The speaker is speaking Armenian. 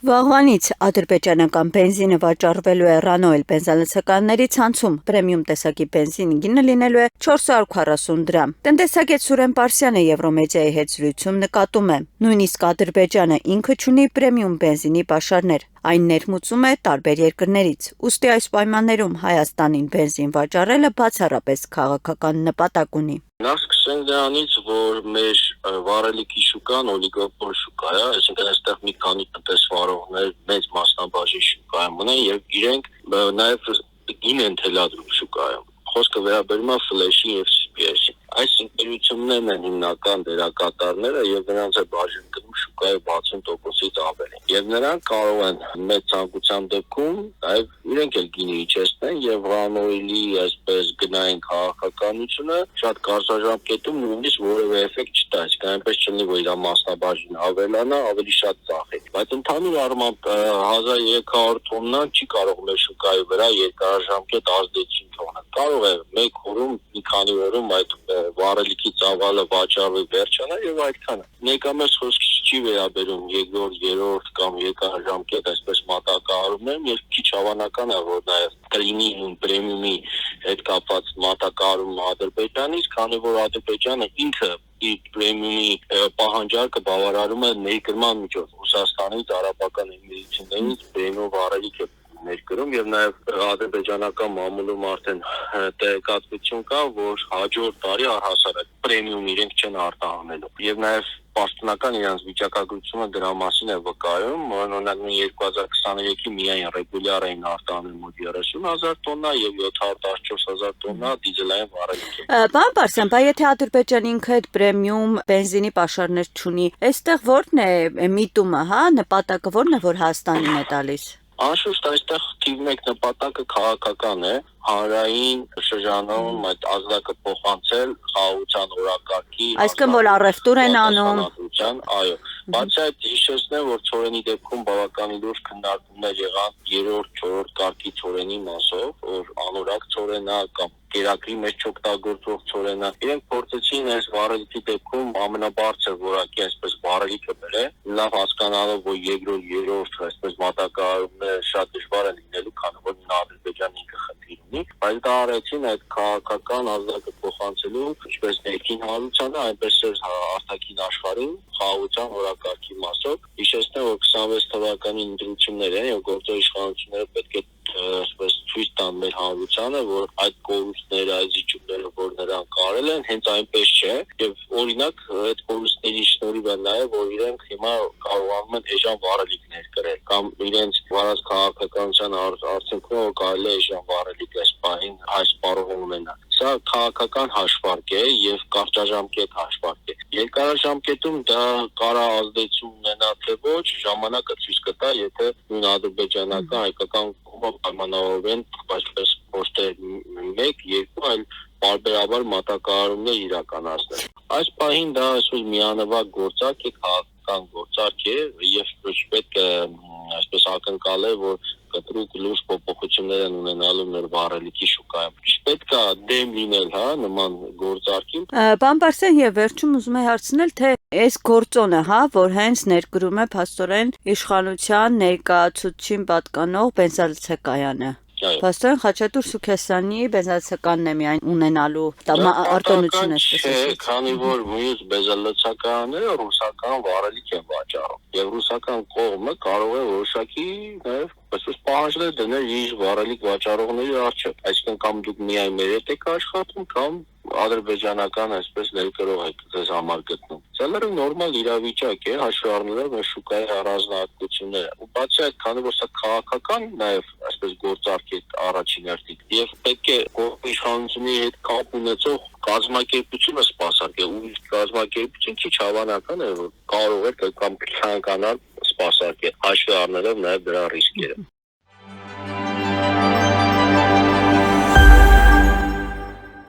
Վաղվանից ադրբեջանական բենզինը վաճառվելու է Ռանոել բենզալցականների ցանցում։ Պրեմիում տեսակի բենզինի գինը լինելու է 440 դրամ։ Տնտեսագետ Սուրեն Պարսյանը Եվրոմեդիայի հետ զրույցում նկատում է. նույնիսկ Ադրբեջանը ինքը չունի պրեմիում բենզինի պաշարներ, այն ներմուծում է տարբեր երկրներից։ Ուստի այս պայմաններում Հայաստանին բենզին վաճառելը բացառապես քաղաքական նպատակ ունի։ Նախ սկսենք դրանից, որ մեր վառելիքի շուկան օլիգոպոլ շուկա է, այսինքն այստեղ մի քանի տնտեսվարողներ մեծ մասնաբաժին շուկայում ունեն եւ իրենք նաեւ գին են թելադրում շուկայում։ Խոսքը վերաբերում է ֆլեշի եւ CPS-ի։ Այս ընկերություններն են հիմնական դերակատարները եւ նրանց է բաժին գնում շուկայի 60%-ից ավելի։ Եվ նրանք կարող են մեծ ցանկության դեպքում այլ իրենք էլ գինի իջեցնեն եւ Ռանոյելի այսպես գնային քաղաքականությունը շատ կարճաժամկետում նույնիսկ որևէ էֆեկտ չտա, այսինքն այնպես չլինի, որ իր մասնաբաժին ավելանա, ավելի շատ ծախի։ Բայց ընդհանուր առմամբ 1300 տոննան չի կարող մեր շուկայի վրա երկարաժամկետ ազդեցություն թողնել։ Կարող է մեկ օրում, մի քանի օրում այդ վառելիքի ծավալը վաճառվի վերջանա եւ այդքանը։ Ներկայումս խոսքը չի վերաբերում երկրորդ, երրորդ կամ երկարաժամկետ այսպես մատակարարումներում, եւ քիչ հավանական է, որ նաեւ կլինի պրեմիումի հետ կապված մատակարարում Ադրբեջանից, քանի որ Ադրբեջանը ինքը իր պրեմիումի պահանջարկը բավարարում է ներկրման միջով Ռուսաստանից, Արաբական Էմիրություններից պրեմիում վառելիք է ներկրում եւ նաեւ ադրբեջանական մամուլում արդեն տեղեկատվություն կա, որ հաջորդ տարի առհասարակ պրեմիում իրենք չեն արտահանելու եւ նաեւ պաշտոնական իրենց վիճակագրությունը դրա մասին է վկայում, օրինակ 2023-ի միայն ռեգուլյար էին արտահանել մոտ 30,000 տոննա եւ 714,000 տոննա դիզելային վառելիք։ Պարոն Պարսյան, բայց եթե Ադրբեջանը ինքը այդ պրեմիում բենզինի պաշարներ չունի, այստեղ ո՞րն է միտումը, նպատակը ո՞րն է, որ Հայաստանին է տալիս։ Անշուշտ այստեղ թիվ 1 նպատակը քաղաքական է, հանրային շրջանում այդ ազդակը փոխանցել խաղաղության օրակարգի, այսինքն որ առևտուր են անում, այո, բացի այդ հիշեցնեմ, որ ծորենի դեպքում բավականին լուրջ քննարկումներ եղան 3-րդ, 4-րդ կարգի ծորենի մասով, որ անորակ ծորենա կամ կերակրի մեջ չօգտագործող ծորենը, իրենք փորձեցին այս վառելիքի դեպքում ամենաբարձր որակի այսպես վառելիքը բերել, լավ հասկանալով, որ երկրորդ, երրորդ այսպես մատակարարումները շատ դժվար են լինելու, քանի որ Ադրբեջանը ինքը խնդիր ունի, բայց դա արեցին այդ քաղաքական ազդակը փոխանցելու, ինչպես ներքին հանրությանը, այնպես էլ արտաքին աշխարհին խաղաղության օրակարգի մասով։ Հիշեցնեմ, որ 26 թվականի ընտրություններ են եւ գործող իշխանությունները պետք է այսպես ցույց տան մեր հանրությանը, որ այդ կորուստները, այդ զիջումները, որ նրանք կարել են, հենց այնպես չէ եւ օրինակ այդ կորուստների շնորհիվ է նաեւ, որ իրենք հիմա կարողանում են էժան վառելիք ներկրել կամ իրենց վարած քաղաքականության արդյունքում կարելի է էժան վառելիք այս պահին այս պարողը ունենալ։ Սա քաղաքական հաշվարկ է եւ կարճաժամկետ հաշվարկ է։ Երկարաժամկետում դա կարա ազդեցություն ունենա թե ոչ, ժամանակը ցույց կտա, եթե նույն ադրբեջանական հայկական կողմը պայմանավորվեն, այսպես ոչ թե 1-2, այլ բարբերաբար մատակարարումներ իրականացնել։ Այս պահին դա այսպես միանվագ գործարք է, քաղաքական գործարք է եւ պետք է այսպես ակնկալել, որ կտրուկ լուրջ փոփոխություններ են ունենալու մեր վառելիքի շուկայում։ Պետք է դեմ լինել, նման գործարքին։ Պարոն Պարսյան, եւ վերջում ուզում եմ հարցնել, թե այս գործոնը, որ հենց ներկրում է փաստորեն իշխանության ներկայացուցչին պատկանող բենզալցակայանը։ Փաստորեն Խաչատուր Սուքեսյանի բենզալցականն է միայն ունենալու արտոնությունը, այսպես։ Քանի որ մյուս բենզալցականները ռուսական վառելիք են վաճառում, եւ ռուսական կողմը կարող է որոշակի նաեւ այսպես պահանջներ դնել իր վառելիք վաճառողների առջև, այսինքն կամ դուք միայն մեր հետ եք աշխատում, կամ ադրբեջանական այսպես ներկրող եք ձեզ համար գտնում։ Սա լրիվ նորմալ իրավիճակ է, հաշվի առնելով մեր շուկայի առանձնահատկությունները։ Ու բացի այդ, քանի որ սա քաղաքական նաեւ այսպես գործարք է առաջին հերթին, եւ պետք է իշխանությունների հետ կապ ունեցող կազմակերպությունը սպասարկել, ու կազմակերպություն քիչ հավանական է, որ կարող է կամ ցանկանալ սպասարկել, հաշվի առնելով նաեւ դրա ռիսկերը։